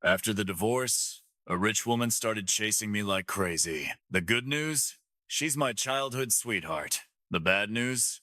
After the divorce, a rich woman started chasing me like crazy. The good news? She's my childhood sweetheart. The bad news?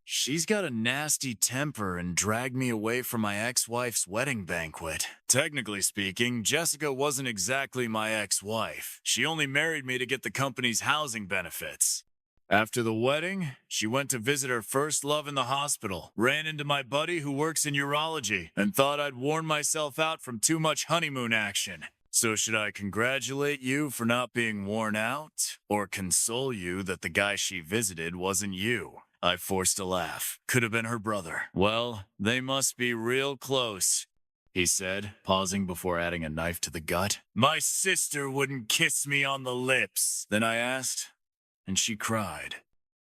She's got a nasty temper and dragged me away from my ex-wife's wedding banquet. Technically speaking, Jessica wasn't exactly my ex-wife. She only married me to get the company's housing benefits. After the wedding, she went to visit her first love in the hospital, ran into my buddy who works in urology, and thought I'd worn myself out from too much honeymoon action. So should I congratulate you for not being worn out, or console you that the guy she visited wasn't you? I forced a laugh. Could have been her brother. Well, they must be real close, he said, pausing before adding a knife to the gut. My sister wouldn't kiss me on the lips. Then I asked, and she cried.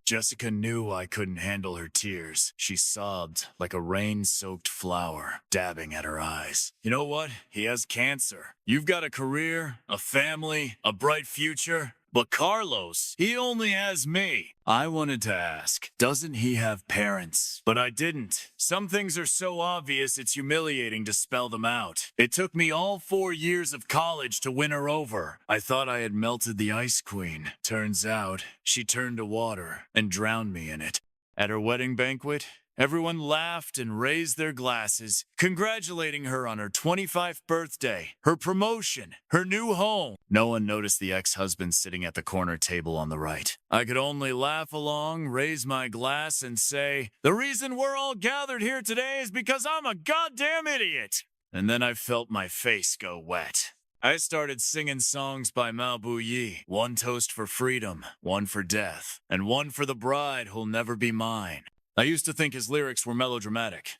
Jessica knew I couldn't handle her tears. She sobbed like a rain-soaked flower, dabbing at her eyes. You know what? He has cancer. You've got a career, a family, a bright future. But Carlos, he only has me. I wanted to ask, doesn't he have parents? But I didn't. Some things are so obvious it's humiliating to spell them out. It took me all 4 years of college to win her over. I thought I had melted the Ice Queen. Turns out, she turned to water and drowned me in it. At her wedding banquet, everyone laughed and raised their glasses, congratulating her on her 25th birthday, her promotion, her new home. No one noticed the ex-husband sitting at the corner table on the right. I could only laugh along, raise my glass, and say, the reason we're all gathered here today is because I'm a goddamn idiot. And then I felt my face go wet. I started singing songs by Mao Yi, one toast for freedom, one for death, and one for the bride who'll never be mine. I used to think his lyrics were melodramatic.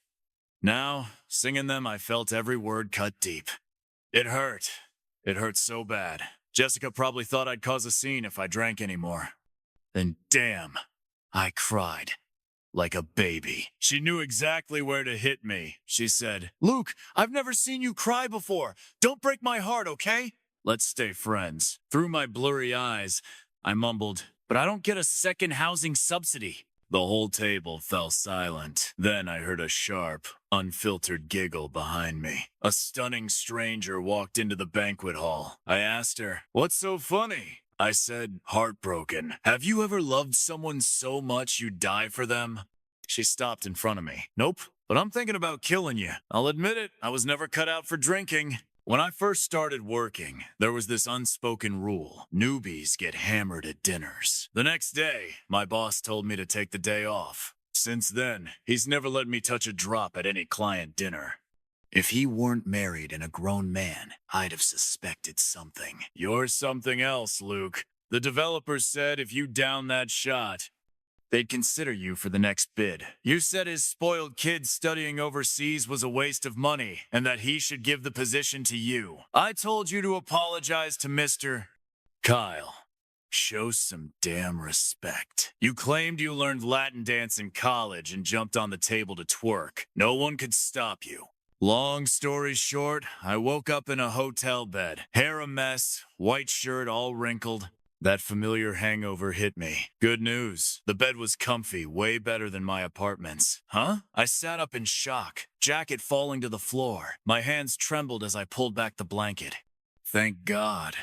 Now, singing them, I felt every word cut deep. It hurt. It hurt so bad. Jessica probably thought I'd cause a scene if I drank anymore. Then damn, I cried. Like a baby. She knew exactly where to hit me. She said, Luke, I've never seen you cry before. Don't break my heart, okay? Let's stay friends. Through my blurry eyes, I mumbled, but I don't get a second housing subsidy. The whole table fell silent. Then I heard a sharp, unfiltered giggle behind me. A stunning stranger walked into the banquet hall. I asked her, what's so funny? I said, heartbroken. Have you ever loved someone so much you'd die for them? She stopped in front of me. Nope, but I'm thinking about killing you. I'll admit it, I was never cut out for drinking. When I first started working, there was this unspoken rule. Newbies get hammered at dinners. The next day, my boss told me to take the day off. Since then, he's never let me touch a drop at any client dinner. If he weren't married and a grown man, I'd have suspected something. You're something else, Luke. The developers said if you down that shot, they'd consider you for the next bid. You said his spoiled kid studying overseas was a waste of money and that he should give the position to you. I told you to apologize to Mr. Kyle. Show some damn respect. You claimed you learned Latin dance in college and jumped on the table to twerk. No one could stop you. Long story short, I woke up in a hotel bed. Hair a mess, white shirt all wrinkled. That familiar hangover hit me. Good news. The bed was comfy, way better than my apartment's. Huh? I sat up in shock, jacket falling to the floor. My hands trembled as I pulled back the blanket. Thank God.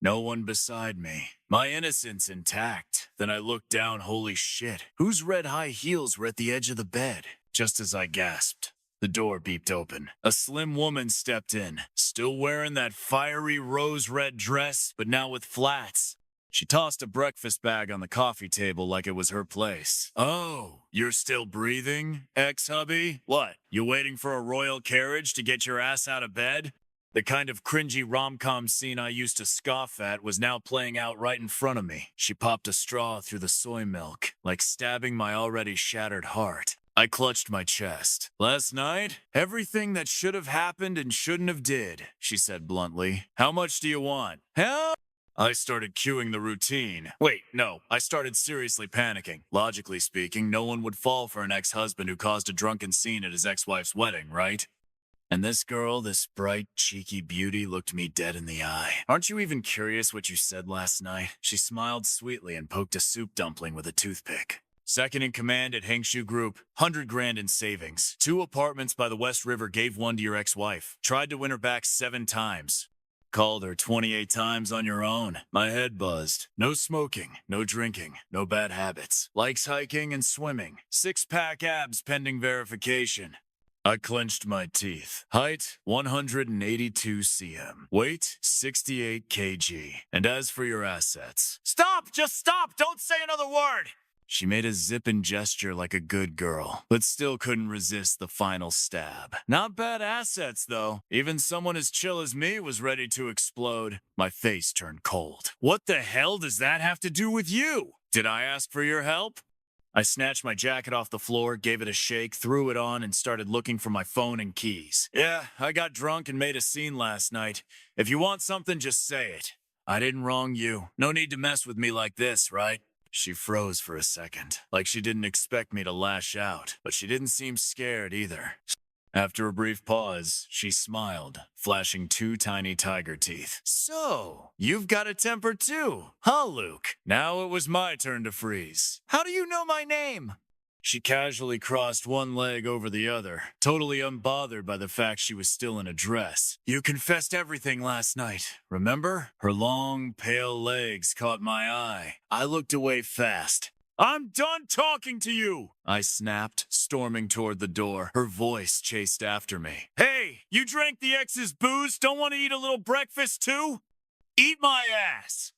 No one beside me. My innocence intact. Then I looked down, holy shit. Whose red high heels were at the edge of the bed? Just as I gasped, the door beeped open. A slim woman stepped in, still wearing that fiery rose-red dress, but now with flats. She tossed a breakfast bag on the coffee table like it was her place. Oh, you're still breathing, ex-hubby? What, you waiting for a royal carriage to get your ass out of bed? The kind of cringy rom-com scene I used to scoff at was now playing out right in front of me. She popped a straw through the soy milk, like stabbing my already shattered heart. I clutched my chest. Last night, everything that should have happened and shouldn't have did, she said bluntly. How much do you want? Hell? I started cueing the routine. Wait, no, I started seriously panicking. Logically speaking, no one would fall for an ex-husband who caused a drunken scene at his ex-wife's wedding, right? And this girl, this bright, cheeky beauty, looked me dead in the eye. Aren't you even curious what you said last night? She smiled sweetly and poked a soup dumpling with a toothpick. Second in command at Hengshu Group, 100 grand in savings. 2 apartments by the West River, gave 1 to your ex-wife. Tried to win her back 7 times. Called her 28 times on your own. My head buzzed. No smoking, no drinking, no bad habits. Likes hiking and swimming. 6-pack abs pending verification. I clenched my teeth. Height, 182 cm. Weight, 68 kg. And as for your assets... Stop! Just stop! Don't say another word! She made a zipping gesture like a good girl, but still couldn't resist the final stab. Not bad assets, though. Even someone as chill as me was ready to explode. My face turned cold. What the hell does that have to do with you? Did I ask for your help? I snatched my jacket off the floor, gave it a shake, threw it on, and started looking for my phone and keys. Yeah, I got drunk and made a scene last night. If you want something, just say it. I didn't wrong you. No need to mess with me like this, right? She froze for a second, like she didn't expect me to lash out, but she didn't seem scared either. After a brief pause, she smiled, flashing 2 tiny tiger teeth. So, you've got a temper too, huh, Luke? Now it was my turn to freeze. How do you know my name? She casually crossed one leg over the other, totally unbothered by the fact she was still in a dress. You confessed everything last night, remember? Her long, pale legs caught my eye. I looked away fast. I'm done talking to you, I snapped, storming toward the door. Her voice chased after me. Hey, you drank the ex's booze? Don't want to eat a little breakfast too? Eat my ass!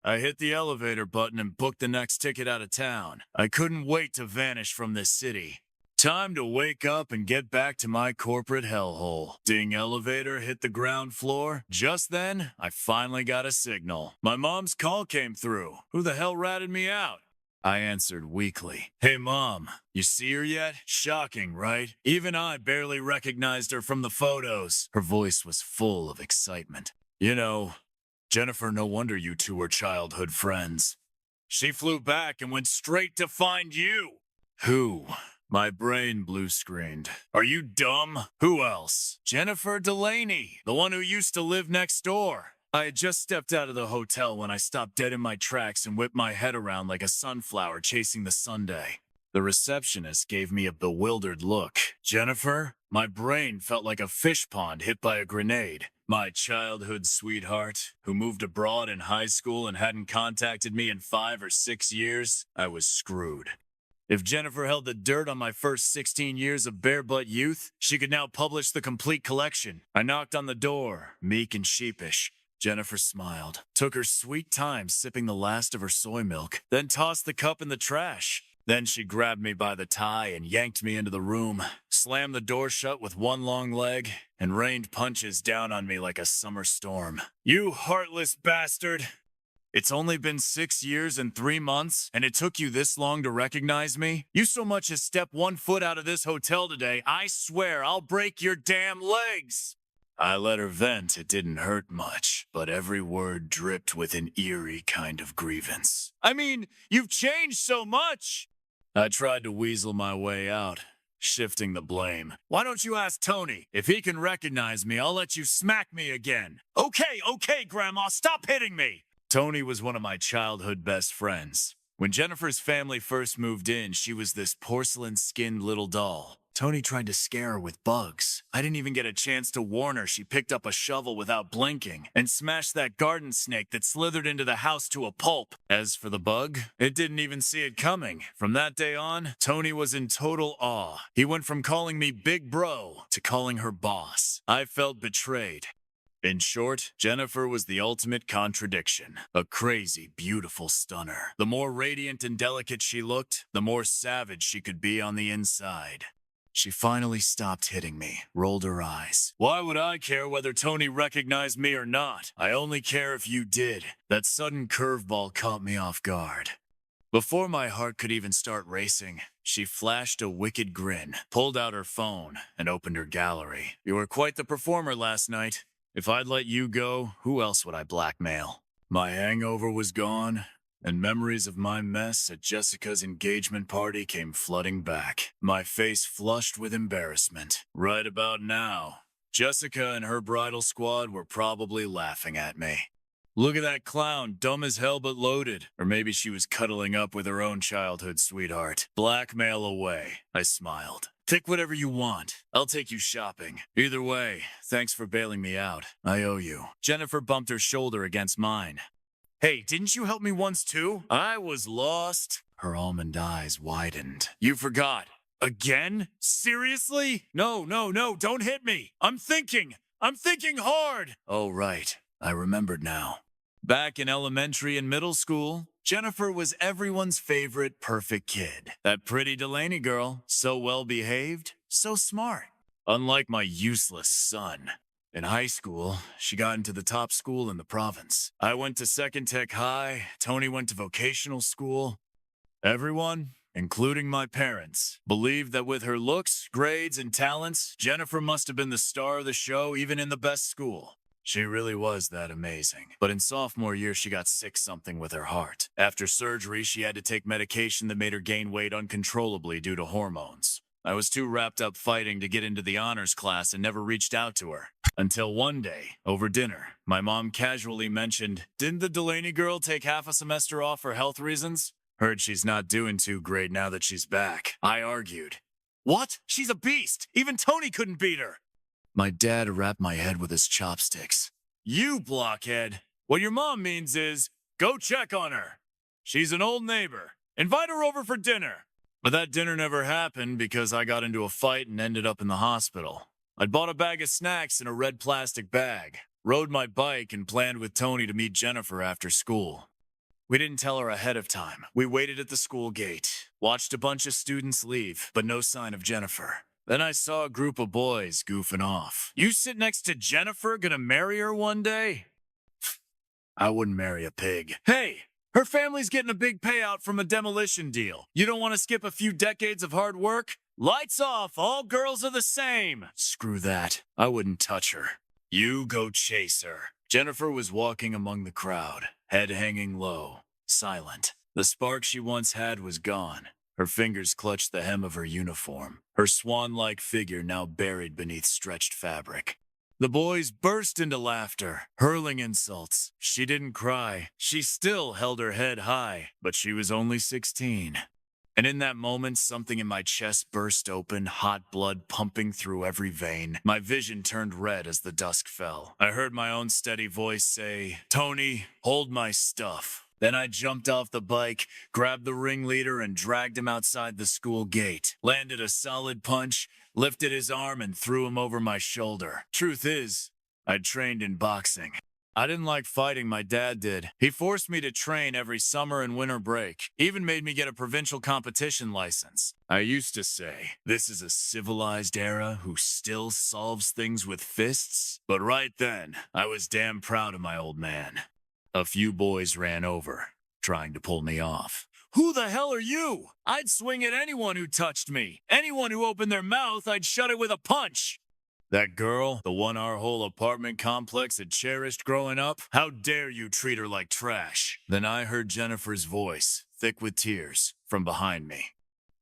I hit the elevator button and booked the next ticket out of town. I couldn't wait to vanish from this city. Time to wake up and get back to my corporate hellhole. Ding elevator hit the ground floor. Just then, I finally got a signal. My mom's call came through. Who the hell ratted me out? I answered weakly. Hey, Mom, you see her yet? Shocking, right? Even I barely recognized her from the photos. Her voice was full of excitement. You know, Jennifer, no wonder you two were childhood friends. She flew back and went straight to find you. Who? My brain blue-screened. Are you dumb? Who else? Jennifer Delaney, the one who used to live next door. I had just stepped out of the hotel when I stopped dead in my tracks and whipped my head around like a sunflower chasing the sunday. The receptionist gave me a bewildered look. Jennifer? My brain felt like a fish pond hit by a grenade. My childhood sweetheart, who moved abroad in high school and hadn't contacted me in 5 or 6 years, I was screwed. If Jennifer held the dirt on my first 16 years of bare-butt youth, she could now publish the complete collection. I knocked on the door, meek and sheepish. Jennifer smiled, took her sweet time sipping the last of her soy milk, then tossed the cup in the trash. Then she grabbed me by the tie and yanked me into the room, slammed the door shut with one long leg, and rained punches down on me like a summer storm. You heartless bastard! It's only been 6 years and 3 months, and it took you this long to recognize me? You so much as step 1 foot out of this hotel today, I swear I'll break your damn legs! I let her vent. It didn't hurt much, but every word dripped with an eerie kind of grievance. I mean, you've changed so much! I tried to weasel my way out, shifting the blame. Why don't you ask Tony? If he can recognize me, I'll let you smack me again. Okay, Grandma, stop hitting me! Tony was one of my childhood best friends. When Jennifer's family first moved in, she was this porcelain-skinned little doll. Tony tried to scare her with bugs. I didn't even get a chance to warn her. She picked up a shovel without blinking and smashed that garden snake that slithered into the house to a pulp. As for the bug, it didn't even see it coming. From that day on, Tony was in total awe. He went from calling me Big Bro to calling her boss. I felt betrayed. In short, Jennifer was the ultimate contradiction. A crazy, beautiful stunner. The more radiant and delicate she looked, the more savage she could be on the inside. She finally stopped hitting me, rolled her eyes. Why would I care whether Tony recognized me or not? I only care if you did. That sudden curveball caught me off guard. Before my heart could even start racing, she flashed a wicked grin, pulled out her phone, and opened her gallery. You were quite the performer last night. If I'd let you go, who else would I blackmail? My hangover was gone, and memories of my mess at Jessica's engagement party came flooding back. My face flushed with embarrassment. Right about now, Jessica and her bridal squad were probably laughing at me. Look at that clown, dumb as hell but loaded. Or maybe she was cuddling up with her own childhood sweetheart. Blackmail away. I smiled. Take whatever you want. I'll take you shopping. Either way, thanks for bailing me out. I owe you. Jennifer bumped her shoulder against mine. Hey, didn't you help me once too? I was lost. Her almond eyes widened. You forgot. Again? Seriously? No, don't hit me. I'm thinking hard. Oh, right. I remembered now. Back in elementary and middle school, Jennifer was everyone's favorite perfect kid. That pretty Delaney girl, so well behaved, so smart. Unlike my useless son. In high school, she got into the top school in the province. I went to Second Tech High, Tony went to vocational school. Everyone, including my parents, believed that with her looks, grades, and talents, Jennifer must have been the star of the show even in the best school. She really was that amazing. But in sophomore year, she got sick something with her heart. After surgery, she had to take medication that made her gain weight uncontrollably due to hormones. I was too wrapped up fighting to get into the honors class and never reached out to her. Until one day, over dinner, my mom casually mentioned, "Didn't the Delaney girl take half a semester off for health reasons? Heard she's not doing too great now that she's back." I argued. What? She's a beast! Even Tony couldn't beat her! My dad wrapped my head with his chopsticks. You blockhead! What your mom means is, go check on her. She's an old neighbor. Invite her over for dinner. But that dinner never happened because I got into a fight and ended up in the hospital. I'd bought a bag of snacks in a red plastic bag, rode my bike, and planned with Tony to meet Jennifer after school. We didn't tell her ahead of time. We waited at the school gate, watched a bunch of students leave, but no sign of Jennifer. Then I saw a group of boys goofing off. You sit next to Jennifer, gonna marry her one day? I wouldn't marry a pig. Hey, her family's getting a big payout from a demolition deal. You don't want to skip a few decades of hard work? Lights off, all girls are the same. Screw that. I wouldn't touch her. You go chase her. Jennifer was walking among the crowd, head hanging low, silent. The spark she once had was gone. Her fingers clutched the hem of her uniform, her swan-like figure now buried beneath stretched fabric. The boys burst into laughter, hurling insults. She didn't cry. She still held her head high, but she was only 16. And in that moment, something in my chest burst open, hot blood pumping through every vein. My vision turned red as the dusk fell. I heard my own steady voice say, "Tony, hold my stuff." Then I jumped off the bike, grabbed the ringleader, and dragged him outside the school gate. Landed a solid punch, lifted his arm, and threw him over my shoulder. Truth is, I'd trained in boxing. I didn't like fighting, my dad did. He forced me to train every summer and winter break, even made me get a provincial competition license. I used to say, this is a civilized era who still solves things with fists. But right then, I was damn proud of my old man. A few boys ran over, trying to pull me off. Who the hell are you? I'd swing at anyone who touched me. Anyone who opened their mouth, I'd shut it with a punch. That girl, the one our whole apartment complex had cherished growing up, how dare you treat her like trash? Then I heard Jennifer's voice, thick with tears, from behind me.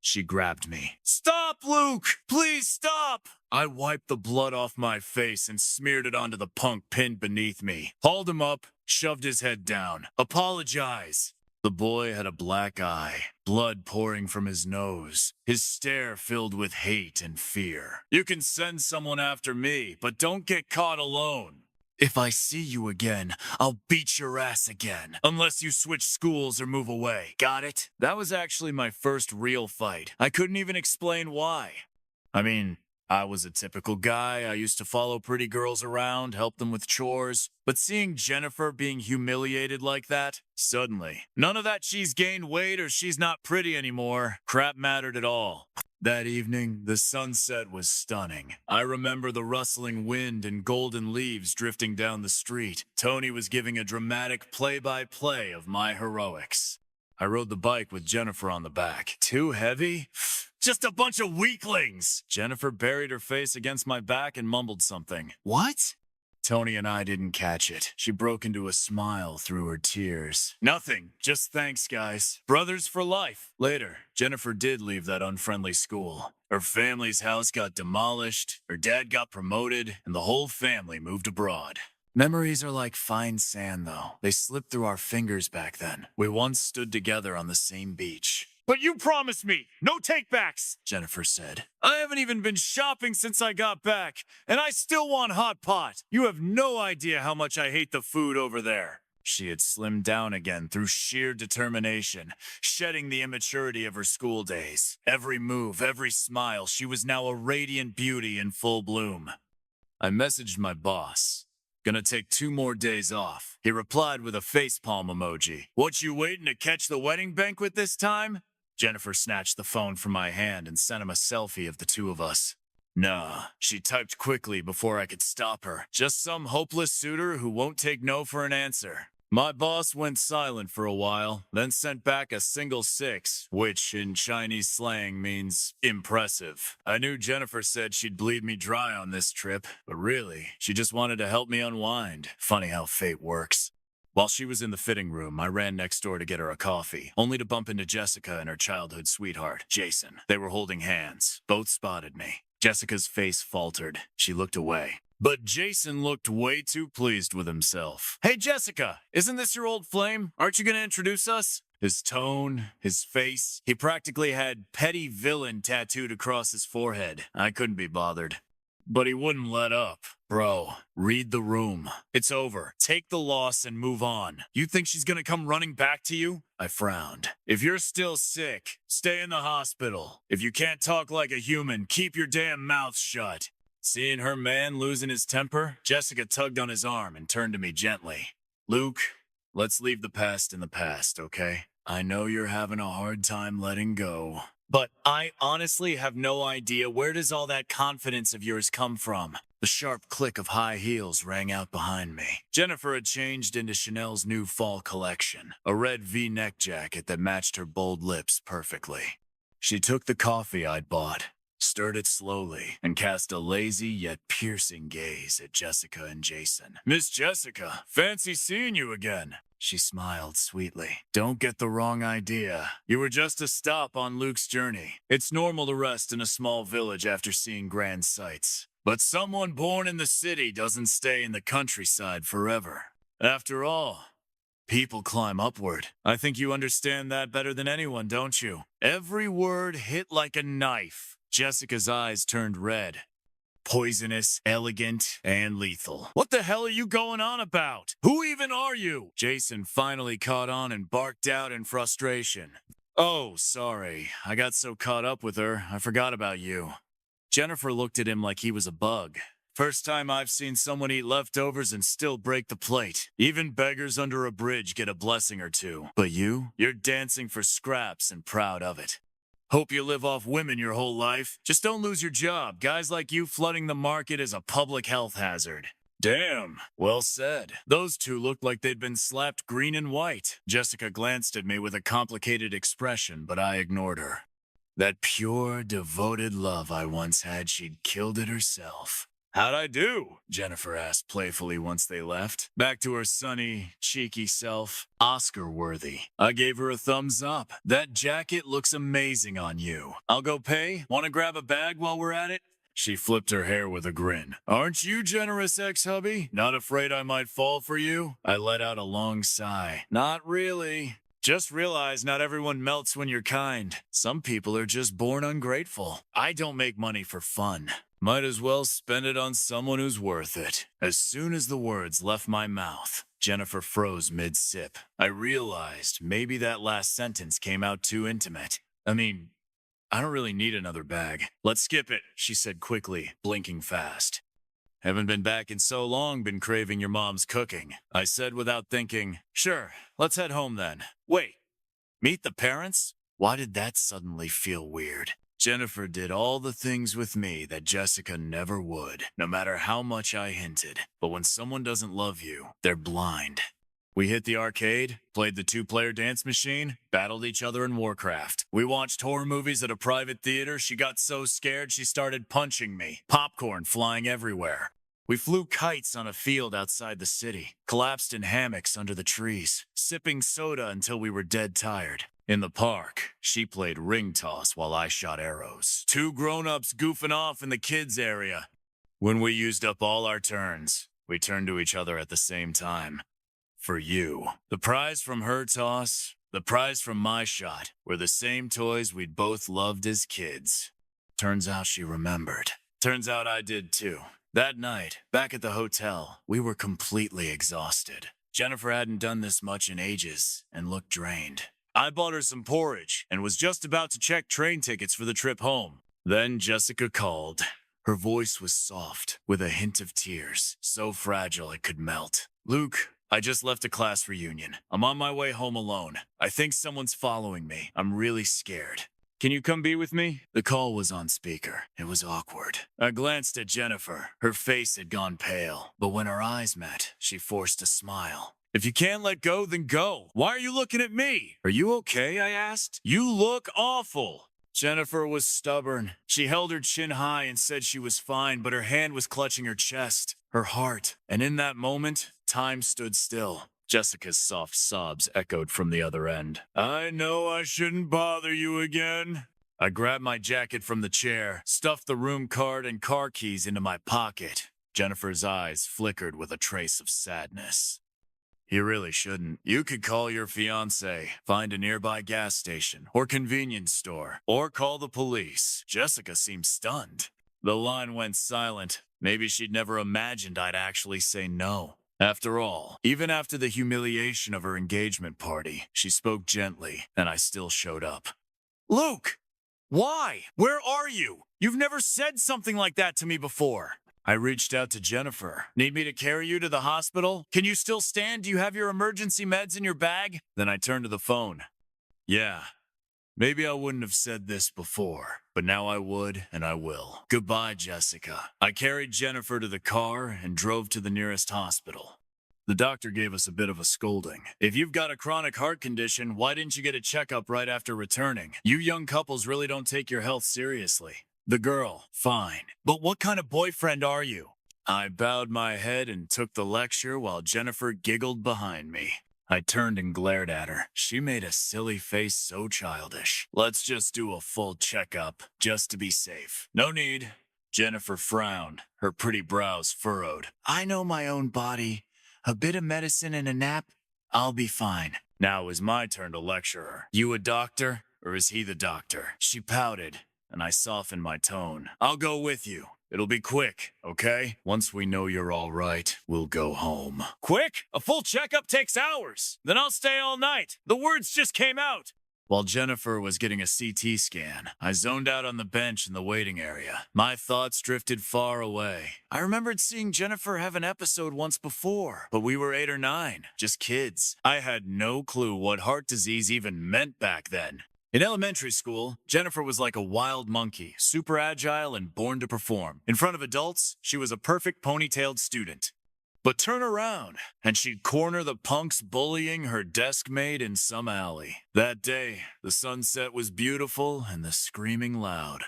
She grabbed me. Stop, Luke! Please stop! I wiped the blood off my face and smeared it onto the punk pinned beneath me. Hauled him up, shoved his head down. Apologize. The boy had a black eye, blood pouring from his nose, his stare filled with hate and fear. You can send someone after me, but don't get caught alone. If I see you again, I'll beat your ass again, unless you switch schools or move away. Got it? That was actually my first real fight. I couldn't even explain why. I mean, I was a typical guy. I used to follow pretty girls around, help them with chores. But seeing Jennifer being humiliated like that, suddenly, none of that she's gained weight or she's not pretty anymore, crap mattered at all. That evening, the sunset was stunning. I remember the rustling wind and golden leaves drifting down the street. Tony was giving a dramatic play-by-play of my heroics. I rode the bike with Jennifer on the back. Too heavy? Just a bunch of weaklings! Jennifer buried her face against my back and mumbled something. What? Tony and I didn't catch it. She broke into a smile through her tears. Nothing. Just thanks, guys. Brothers for life. Later, Jennifer did leave that unfriendly school. Her family's house got demolished, her dad got promoted, and the whole family moved abroad. Memories are like fine sand, though. They slip through our fingers back then. We once stood together on the same beach. But you promised me, no takebacks, Jennifer said. I haven't even been shopping since I got back, and I still want hot pot. You have no idea how much I hate the food over there. She had slimmed down again through sheer determination, shedding the immaturity of her school days. Every move, every smile, she was now a radiant beauty in full bloom. I messaged my boss. Gonna take 2 more days off. He replied with a facepalm emoji. What, you waiting to catch the wedding banquet this time? Jennifer snatched the phone from my hand and sent him a selfie of the 2 of us. Nah, she typed quickly before I could stop her. Just some hopeless suitor who won't take no for an answer. My boss went silent for a while, then sent back a single 6, which in Chinese slang means impressive. I knew Jennifer said she'd bleed me dry on this trip, but really, she just wanted to help me unwind. Funny how fate works. While she was in the fitting room, I ran next door to get her a coffee, only to bump into Jessica and her childhood sweetheart, Jason. They were holding hands. Both spotted me. Jessica's face faltered. She looked away. But Jason looked way too pleased with himself. Hey, Jessica, isn't this your old flame? Aren't you going to introduce us? His tone, his face, he practically had petty villain tattooed across his forehead. I couldn't be bothered. But he wouldn't let up. Bro, read the room. It's over. Take the loss and move on. You think she's gonna come running back to you? I frowned. If you're still sick, stay in the hospital. If you can't talk like a human, keep your damn mouth shut. Seeing her man losing his temper, Jessica tugged on his arm and turned to me gently. Luke, let's leave the past in the past, okay? I know you're having a hard time letting go. But I honestly have no idea, where does all that confidence of yours come from? The sharp click of high heels rang out behind me. Jennifer had changed into Chanel's new fall collection, a red V-neck jacket that matched her bold lips perfectly. She took the coffee I'd bought, stirred it slowly, and cast a lazy yet piercing gaze at Jessica and Jason. Miss Jessica, fancy seeing you again. She smiled sweetly. Don't get the wrong idea. You were just a stop on Luke's journey. It's normal to rest in a small village after seeing grand sights. But someone born in the city doesn't stay in the countryside forever. After all, people climb upward. I think you understand that better than anyone, don't you? Every word hit like a knife. Jessica's eyes turned red. Poisonous, elegant, and lethal. What the hell are you going on about? Who even are you? Jason finally caught on and barked out in frustration. Oh, sorry. I got so caught up with her, I forgot about you. Jennifer looked at him like he was a bug. First time I've seen someone eat leftovers and still break the plate. Even beggars under a bridge get a blessing or two. But you're dancing for scraps and proud of it. Hope you live off women your whole life. Just don't lose your job. Guys like you flooding the market is a public health hazard. Damn. Well said. Those 2 looked like they'd been slapped green and white. Jessica glanced at me with a complicated expression, but I ignored her. That pure, devoted love I once had, she'd killed it herself. How'd I do? Jennifer asked playfully once they left. Back to her sunny, cheeky self. Oscar-worthy. I gave her a thumbs up. That jacket looks amazing on you. I'll go pay. Want to grab a bag while we're at it? She flipped her hair with a grin. Aren't you generous, ex-hubby? Not afraid I might fall for you? I let out a long sigh. Not really. Just realize not everyone melts when you're kind. Some people are just born ungrateful. I don't make money for fun. Might as well spend it on someone who's worth it. As soon as the words left my mouth, Jennifer froze mid-sip. I realized maybe that last sentence came out too intimate. I mean, I don't really need another bag. Let's skip it, she said quickly, blinking fast. Haven't been back in so long, been craving your mom's cooking. I said without thinking, sure, let's head home then. Wait, meet the parents? Why did that suddenly feel weird? Jennifer did all the things with me that Jessica never would, no matter how much I hinted. But when someone doesn't love you, they're blind. We hit the arcade, played the 2-player dance machine, battled each other in Warcraft. We watched horror movies at a private theater. She got so scared she started punching me. Popcorn flying everywhere. We flew kites on a field outside the city, collapsed in hammocks under the trees, sipping soda until we were dead tired. In the park, she played ring toss while I shot arrows. 2 grown-ups goofing off in the kids' area. When we used up all our turns, We turned to each other at the same time. For you. The prize from her toss, the prize from my shot, were the same toys we'd both loved as kids. Turns out she remembered. Turns out I did too. That night, back at the hotel, we were completely exhausted. Jennifer hadn't done this much in ages and looked drained. I bought her some porridge and was just about to check train tickets for the trip home. Then Jessica called. Her voice was soft, with a hint of tears, so fragile it could melt. Luke, I just left a class reunion. I'm on my way home alone. I think someone's following me. I'm really scared. Can you come be with me? The call was on speaker. It was awkward. I glanced at Jennifer. Her face had gone pale, but when our eyes met, she forced a smile. If you can't let go, then go. Why are you looking at me? Are you okay? I asked. You look awful. Jennifer was stubborn. She held her chin high and said she was fine, but her hand was clutching her chest, her heart. And in that moment, time stood still. Jessica's soft sobs echoed from the other end. I know I shouldn't bother you again. I grabbed my jacket from the chair, stuffed the room card and car keys into my pocket. Jennifer's eyes flickered with a trace of sadness. You really shouldn't. You could call your fiancé, find a nearby gas station or convenience store, or call the police. Jessica seemed stunned. The line went silent. Maybe she'd never imagined I'd actually say no. After all, even after the humiliation of her engagement party, she spoke gently, and I still showed up. Luke! Why? Where are you? You've never said something like that to me before. I reached out to Jennifer. Need me to carry you to the hospital? Can you still stand? Do you have your emergency meds in your bag? Then I turned to the phone. Yeah. Maybe I wouldn't have said this before, but now I would and I will. Goodbye, Jessica. I carried Jennifer to the car and drove to the nearest hospital. The doctor gave us a bit of a scolding. If you've got a chronic heart condition, why didn't you get a checkup right after returning? You young couples really don't take your health seriously. The girl, fine. But what kind of boyfriend are you? I bowed my head and took the lecture while Jennifer giggled behind me. I turned and glared at her. She made a silly face so childish. Let's just do a full checkup, just to be safe. No need. Jennifer frowned, her pretty brows furrowed. I know my own body. A bit of medicine and a nap, I'll be fine. Now it was my turn to lecture her. You a doctor, or is he the doctor? She pouted, and I softened my tone. I'll go with you. It'll be quick, okay? Once we know you're all right, we'll go home. Quick? A full checkup takes hours. Then I'll stay all night. The words just came out. While Jennifer was getting a CT scan, I zoned out on the bench in the waiting area. My thoughts drifted far away. I remembered seeing Jennifer have an episode once before, but we were 8 or 9, just kids. I had no clue what heart disease even meant back then. In elementary school, Jennifer was like a wild monkey, super agile and born to perform. In front of adults, she was a perfect ponytailed student. But turn around, and she'd corner the punks bullying her desk mate in some alley. That day, the sunset was beautiful and the screaming loud.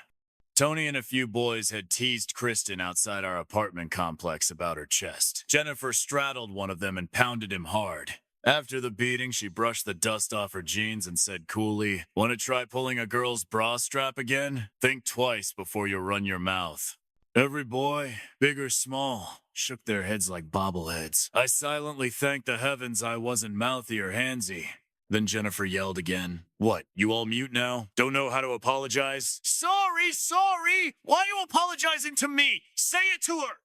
Tony and a few boys had teased Kristen outside our apartment complex about her chest. Jennifer straddled one of them and pounded him hard. After the beating, she brushed the dust off her jeans and said coolly, "Want to try pulling a girl's bra strap again? Think twice before you run your mouth." Every boy, big or small, shook their heads like bobbleheads. I silently thanked the heavens I wasn't mouthy or handsy. Then Jennifer yelled again. What, you all mute now? Don't know how to apologize? Sorry! Why are you apologizing to me? Say it to her!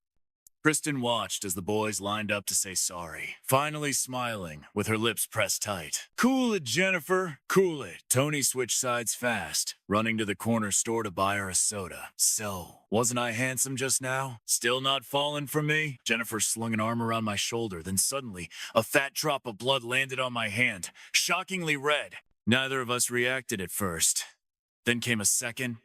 Kristen watched as the boys lined up to say sorry, finally smiling, with her lips pressed tight. Cool it, Jennifer, cool it. Tony switched sides fast, running to the corner store to buy her a soda. So, wasn't I handsome just now? Still not falling for me? Jennifer slung an arm around my shoulder, then suddenly, a fat drop of blood landed on my hand, shockingly red. Neither of us reacted at first. Then came a second,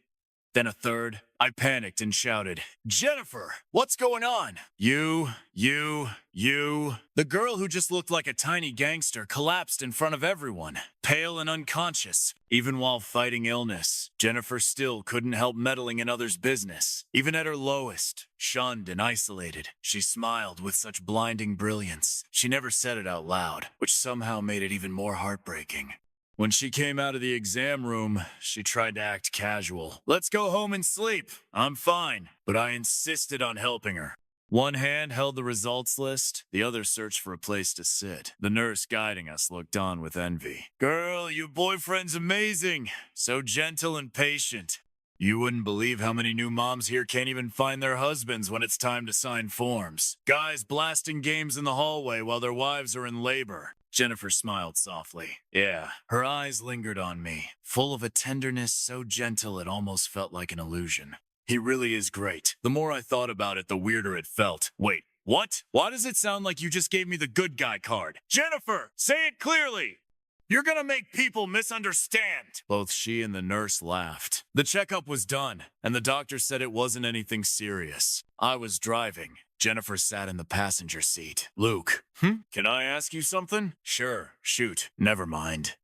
then a third. I panicked and shouted, Jennifer, what's going on? You. The girl who just looked like a tiny gangster collapsed in front of everyone, pale and unconscious. Even while fighting illness, Jennifer still couldn't help meddling in others' business. Even at her lowest, shunned and isolated, she smiled with such blinding brilliance. She never said it out loud, which somehow made it even more heartbreaking. When she came out of the exam room, she tried to act casual. Let's go home and sleep. I'm fine. But I insisted on helping her. One hand held the results list, the other searched for a place to sit. The nurse guiding us looked on with envy. Girl, your boyfriend's amazing. So gentle and patient. You wouldn't believe how many new moms here can't even find their husbands when it's time to sign forms. Guys blasting games in the hallway while their wives are in labor. Jennifer smiled softly. Yeah, her eyes lingered on me, full of a tenderness so gentle it almost felt like an illusion. He really is great. The more I thought about it, the weirder it felt. Wait, what? Why does it sound like you just gave me the good guy card? Jennifer, say it clearly! You're gonna make people misunderstand. Both she and the nurse laughed. The checkup was done, and the doctor said it wasn't anything serious. I was driving. Jennifer sat in the passenger seat. Luke, can I ask you something? Sure, shoot. Never mind.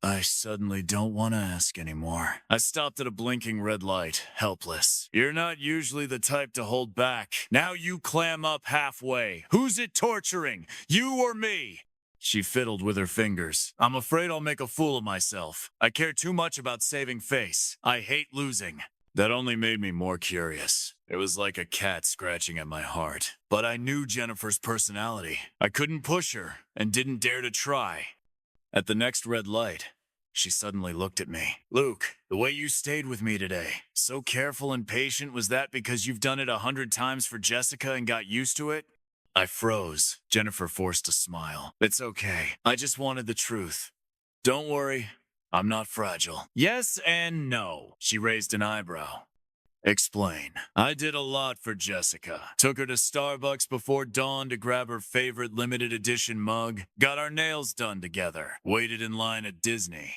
I suddenly don't want to ask anymore. I stopped at a blinking red light, helpless. You're not usually the type to hold back. Now you clam up halfway. Who's it torturing? You or me? She fiddled with her fingers. I'm afraid I'll make a fool of myself. I care too much about saving face. I hate losing. That only made me more curious. It was like a cat scratching at my heart. But I knew Jennifer's personality. I couldn't push her and didn't dare to try. At the next red light, she suddenly looked at me. Luke, the way you stayed with me today, so careful and patient, was that because you've done it 100 times for Jessica and got used to it? I froze. Jennifer forced a smile. It's okay. I just wanted the truth. Don't worry. I'm not fragile. Yes and no. She raised an eyebrow. Explain. I did a lot for Jessica. Took her to Starbucks before dawn to grab her favorite limited edition mug. Got our nails done together. Waited in line at Disney.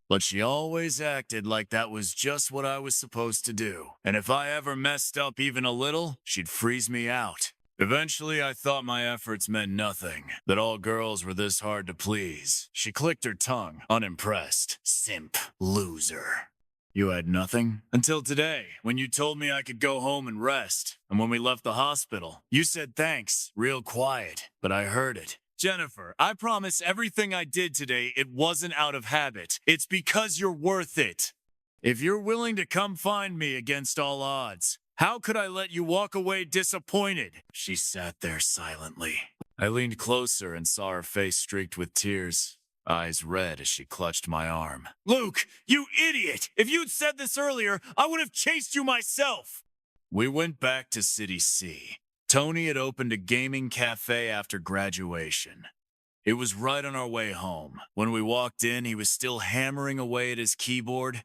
But she always acted like that was just what I was supposed to do. And if I ever messed up even a little, she'd freeze me out. Eventually, I thought my efforts meant nothing, that all girls were this hard to please. She clicked her tongue, unimpressed. Simp. Loser. You had nothing? Until today, when you told me I could go home and rest. And when we left the hospital, you said thanks, real quiet, but I heard it. Jennifer, I promise everything I did today, it wasn't out of habit. It's because you're worth it. If you're willing to come find me against all odds, how could I let you walk away disappointed? She sat there silently. I leaned closer and saw her face streaked with tears, eyes red as she clutched my arm. Luke, you idiot! If you'd said this earlier, I would have chased you myself! We went back to City C. Tony had opened a gaming cafe after graduation. It was right on our way home. When we walked in, he was still hammering away at his keyboard.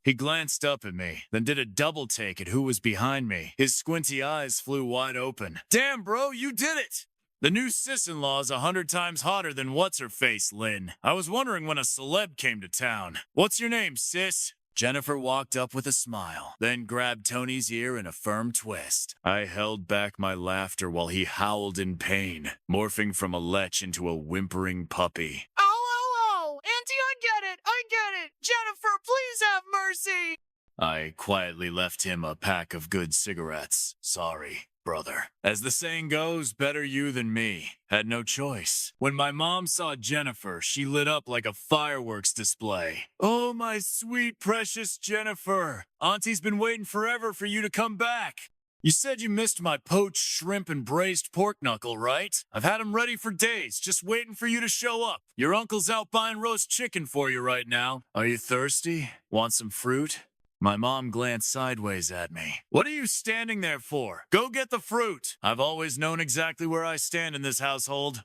He glanced up at me, then did a double take at who was behind me. His squinty eyes flew wide open. Damn, bro, you did it! The new sis-in-law is 100 times hotter than what's-her-face, Lynn. I was wondering when a celeb came to town. What's your name, sis? Jennifer walked up with a smile, then grabbed Tony's ear in a firm twist. I held back my laughter while he howled in pain, morphing from a lech into a whimpering puppy. Oh, Auntie, I get it! Jennifer, please have mercy! I quietly left him a pack of good cigarettes. Sorry, brother. As the saying goes, better you than me. Had no choice. When my mom saw Jennifer, she lit up like a fireworks display. Oh, my sweet, precious Jennifer. Auntie's been waiting forever for you to come back. You said you missed my poached shrimp and braised pork knuckle, right? I've had 'em ready for days, just waiting for you to show up. Your uncle's out buying roast chicken for you right now. Are you thirsty? Want some fruit? My mom glanced sideways at me. What are you standing there for? Go get the fruit. I've always known exactly where I stand in this household.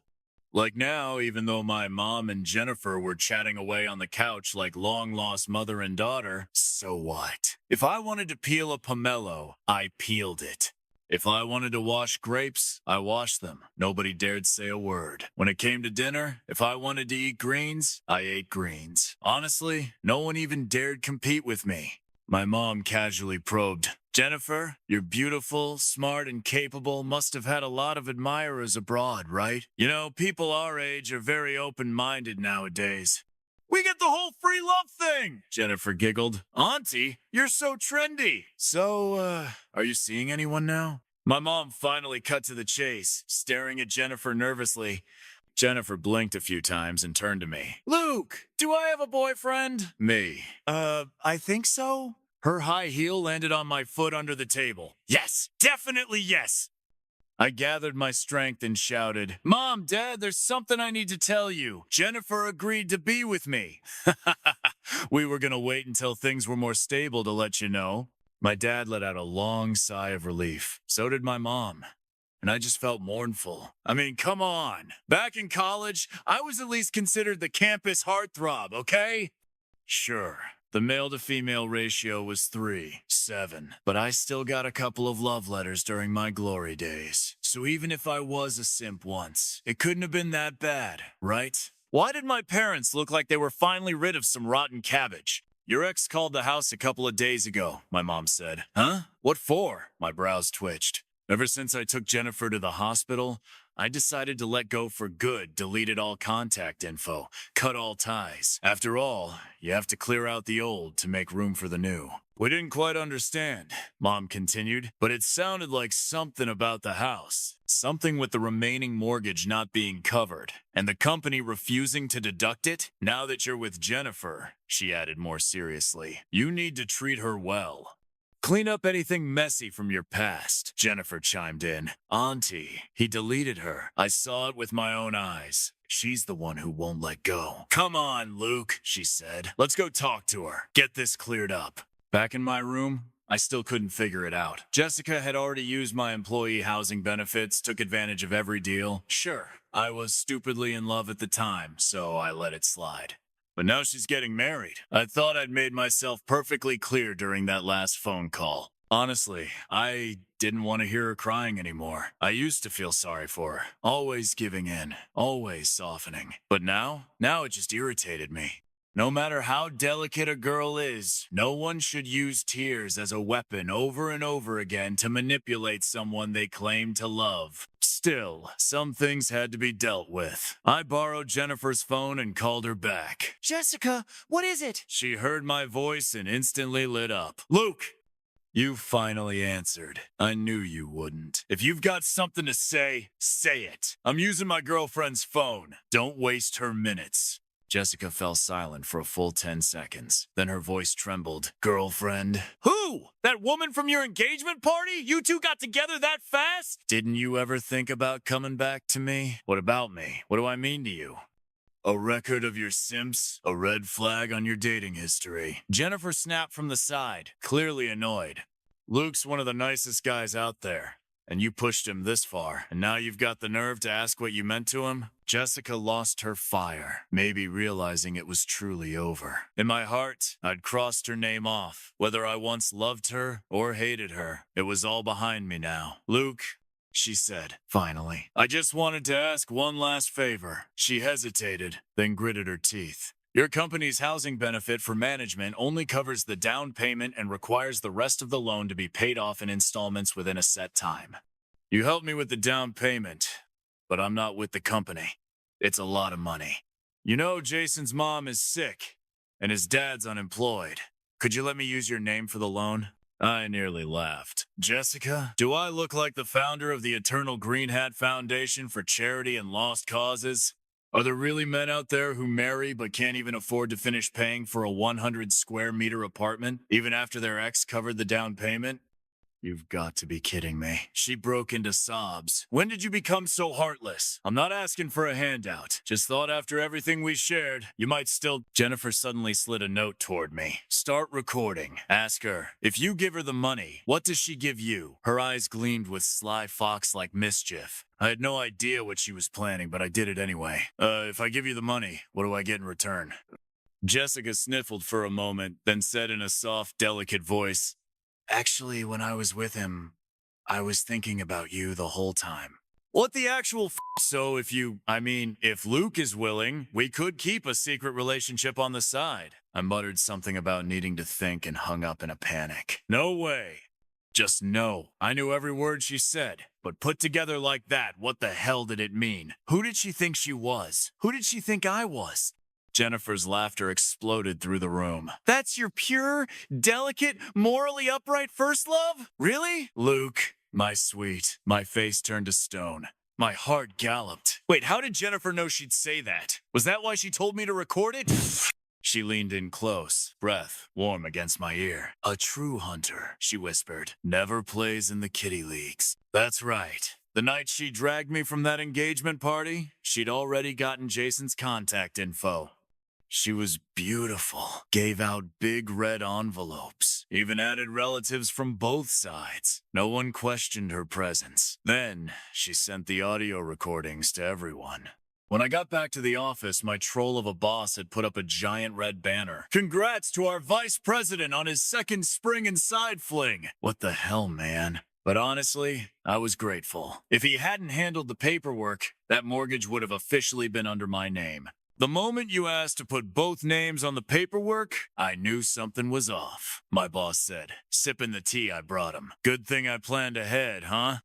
Like now, even though my mom and Jennifer were chatting away on the couch like long-lost mother and daughter, so what? If I wanted to peel a pomelo, I peeled it. If I wanted to wash grapes, I washed them. Nobody dared say a word. When it came to dinner, if I wanted to eat greens, I ate greens. Honestly, no one even dared compete with me. My mom casually probed, Jennifer, you're beautiful, smart, and capable. Must have had a lot of admirers abroad, right? You know, people our age are very open-minded nowadays. We get the whole free love thing, Jennifer giggled. Auntie, you're so trendy. So, are you seeing anyone now? My mom finally cut to the chase, staring at Jennifer nervously. Jennifer blinked a few times and turned to me. Luke, do I have a boyfriend? Me. I think so. Her high heel landed on my foot under the table. Yes, definitely yes. I gathered my strength and shouted, "Mom, Dad, there's something I need to tell you. Jennifer agreed to be with me." We were gonna wait until things were more stable to let you know. My dad let out a long sigh of relief. So did my mom. And I just felt mournful. I mean, come on. Back in college, I was at least considered the campus heartthrob, okay? Sure, the male to female ratio was 3-7, but I still got a couple of love letters during my glory days. So even if I was a simp once, it couldn't have been that bad, right? Why did my parents look like they were finally rid of some rotten cabbage? Your ex called the house a couple of days ago, my mom said. Huh? What for? My brows twitched. Ever since I took Jennifer to the hospital, I decided to let go for good, deleted all contact info, cut all ties. After all, you have to clear out the old to make room for the new. We didn't quite understand, Mom continued, but it sounded like something about the house. Something with the remaining mortgage not being covered, and the company refusing to deduct it. Now that you're with Jennifer, she added more seriously, you need to treat her well. Clean up anything messy from your past, Jennifer chimed in. Auntie, he deleted her. I saw it with my own eyes. She's the one who won't let go. Come on, Luke, she said. Let's go talk to her. Get this cleared up. Back in my room, I still couldn't figure it out. Jessica had already used my employee housing benefits, took advantage of every deal. Sure, I was stupidly in love at the time, so I let it slide. But now she's getting married. I thought I'd made myself perfectly clear during that last phone call. Honestly, I didn't want to hear her crying anymore. I used to feel sorry for her, always giving in, always softening. But now it just irritated me. No matter how delicate a girl is, no one should use tears as a weapon over and over again to manipulate someone they claim to love. Still, some things had to be dealt with. I borrowed Jennifer's phone and called her back. Jessica, what is it? She heard my voice and instantly lit up. Luke! You finally answered. I knew you wouldn't. If you've got something to say, say it. I'm using my girlfriend's phone. Don't waste her minutes. Jessica fell silent for a full 10 seconds. Then her voice trembled. Girlfriend? Who? That woman from your engagement party? You two got together that fast? Didn't you ever think about coming back to me? What about me? What do I mean to you? A record of your simps? A red flag on your dating history? Jennifer snapped from the side, clearly annoyed. Luke's one of the nicest guys out there. And you pushed him this far, and now you've got the nerve to ask what you meant to him? Jessica lost her fire, maybe realizing it was truly over. In my heart, I'd crossed her name off. Whether I once loved her or hated her, it was all behind me now. Luke, she said, finally, I just wanted to ask one last favor. She hesitated, then gritted her teeth. Your company's housing benefit for management only covers the down payment and requires the rest of the loan to be paid off in installments within a set time. You helped me with the down payment, but I'm not with the company. It's a lot of money. You know Jason's mom is sick, and his dad's unemployed. Could you let me use your name for the loan? I nearly laughed. Jessica, do I look like the founder of the Eternal Green Hat Foundation for Charity and Lost Causes? Are there really men out there who marry but can't even afford to finish paying for a 100 square meter apartment, even after their ex covered the down payment? You've got to be kidding me. She broke into sobs. When did you become so heartless? I'm not asking for a handout. Just thought after everything we shared, you might still... Jennifer suddenly slid a note toward me. Start recording. Ask her, if you give her the money, what does she give you? Her eyes gleamed with sly fox-like mischief. I had no idea what she was planning, but I did it anyway. If I give you the money, what do I get in return? Jessica sniffled for a moment, then said in a soft, delicate voice, Actually, when I was with him, I was thinking about you the whole time. What the actual So if Luke is willing, we could keep a secret relationship on the side. I muttered something about needing to think and hung up in a panic. No way. Just no. I knew every word she said, but put together like that, what the hell did it mean? Who did she think she was? Who did she think I was? Jennifer's laughter exploded through the room. That's your pure, delicate, morally upright first love? Really? Luke, my sweet. My face turned to stone. My heart galloped. Wait, how did Jennifer know she'd say that? Was that why she told me to record it? She leaned in close, breath warm against my ear. A true hunter, she whispered, never plays in the kitty leagues. That's right. The night she dragged me from that engagement party, she'd already gotten Jason's contact info. She was beautiful, gave out big red envelopes, even added relatives from both sides. No one questioned her presence. Then, she sent the audio recordings to everyone. When I got back to the office, my troll of a boss had put up a giant red banner. Congrats to our vice president on his second spring and side fling. What the hell, man? But honestly, I was grateful. If he hadn't handled the paperwork, that mortgage would have officially been under my name. The moment you asked to put both names on the paperwork, I knew something was off, my boss said, sipping the tea I brought him. Good thing I planned ahead, huh?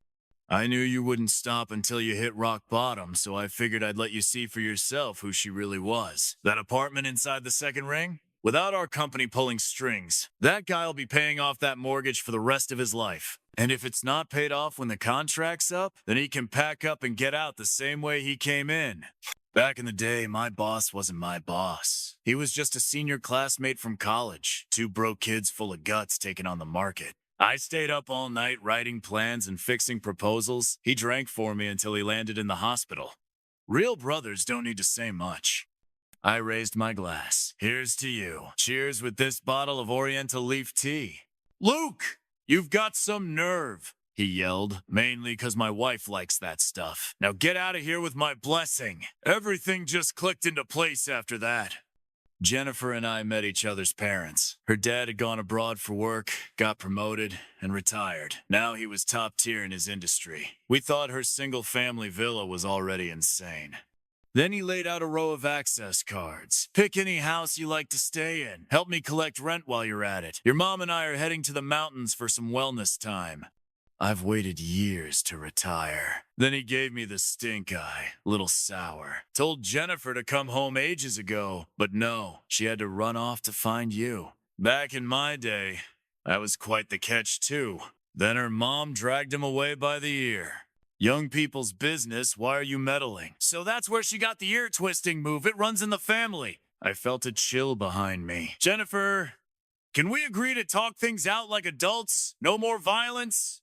I knew you wouldn't stop until you hit rock bottom, so I figured I'd let you see for yourself who she really was. That apartment inside the second ring? Without our company pulling strings, that guy'll be paying off that mortgage for the rest of his life. And if it's not paid off when the contract's up, then he can pack up and get out the same way he came in. Back in the day, my boss wasn't my boss. He was just a senior classmate from college, two broke kids full of guts taking on the market. I stayed up all night writing plans and fixing proposals. He drank for me until he landed in the hospital. Real brothers don't need to say much. I raised my glass. Here's to you. Cheers with this bottle of Oriental leaf tea. Luke, you've got some nerve, he yelled, mainly because my wife likes that stuff. Now get out of here with my blessing. Everything just clicked into place after that. Jennifer and I met each other's parents. Her dad had gone abroad for work, got promoted, and retired. Now he was top tier in his industry. We thought her single-family villa was already insane. Then he laid out a row of access cards. Pick any house you like to stay in. Help me collect rent while you're at it. Your mom and I are heading to the mountains for some wellness time. I've waited years to retire. Then he gave me the stink eye, little sour. Told Jennifer to come home ages ago, but no, she had to run off to find you. Back in my day, that was quite the catch too. Then her mom dragged him away by the ear. Young people's business, why are you meddling? So that's where she got the ear twisting move. It runs in the family. I felt a chill behind me. Jennifer, can we agree to talk things out like adults? No more violence?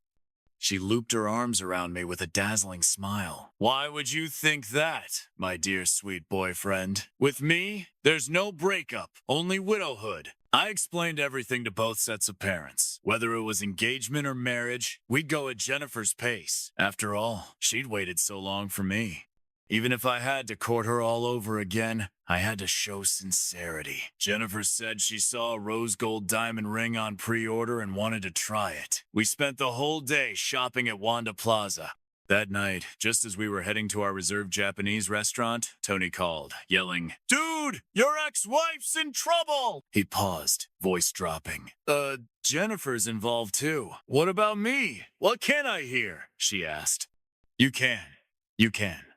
She looped her arms around me with a dazzling smile. Why would you think that, my dear sweet boyfriend? With me, there's no breakup, only widowhood. I explained everything to both sets of parents. Whether it was engagement or marriage, we'd go at Jennifer's pace. After all, she'd waited so long for me. Even if I had to court her all over again, I had to show sincerity. Jennifer said she saw a rose gold diamond ring on pre-order and wanted to try it. We spent the whole day shopping at Wanda Plaza. That night, just as we were heading to our reserved Japanese restaurant, Tony called, yelling, "Dude, your ex-wife's in trouble!" He paused, voice dropping. Jennifer's involved too. What about me? What can I hear? She asked. You can.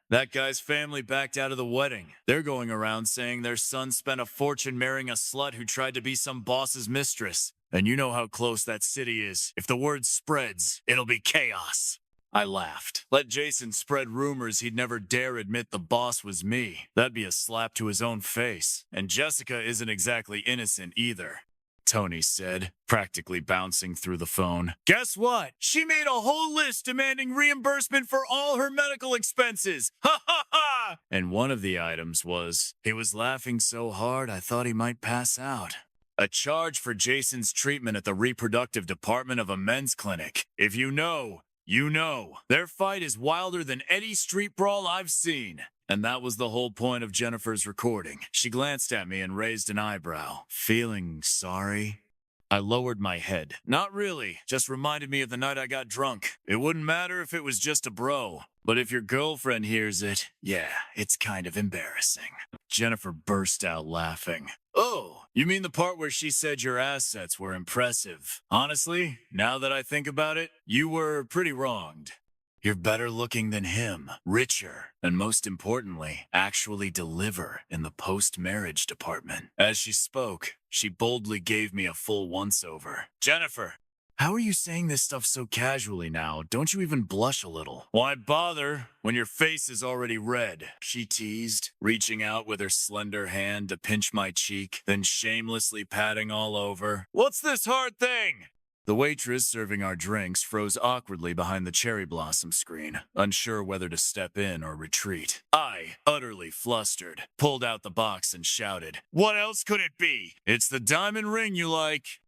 That guy's family backed out of the wedding. They're going around saying their son spent a fortune marrying a slut who tried to be some boss's mistress. And you know how close that city is. If the word spreads, it'll be chaos. I laughed. Let Jason spread rumors he'd never dare admit the boss was me. That'd be a slap to his own face. And Jessica isn't exactly innocent either. Tony said, practically bouncing through the phone. Guess what? She made a whole list demanding reimbursement for all her medical expenses. Ha ha ha! And one of the items was, he was laughing so hard I thought he might pass out. A charge for Jason's treatment at the reproductive department of a men's clinic. If you know, you know. Their fight is wilder than any street brawl I've seen. And that was the whole point of Jennifer's recording. She glanced at me and raised an eyebrow. Feeling sorry? I lowered my head. Not really. Just reminded me of the night I got drunk. It wouldn't matter if it was just a bro. But if your girlfriend hears it, yeah, it's kind of embarrassing. Jennifer burst out laughing. Oh, you mean the part where she said your assets were impressive? Honestly, now that I think about it, you were pretty wronged. You're better looking than him, richer, and most importantly, actually deliver in the post-marriage department. As she spoke, she boldly gave me a full once-over. Jennifer, how are you saying this stuff so casually now? Don't you even blush a little? Why bother when your face is already red? She teased, reaching out with her slender hand to pinch my cheek, then shamelessly patting all over. What's this hard thing? The waitress serving our drinks froze awkwardly behind the cherry blossom screen, unsure whether to step in or retreat. I, utterly flustered, pulled out the box and shouted, "What else could it be? It's the diamond ring you like."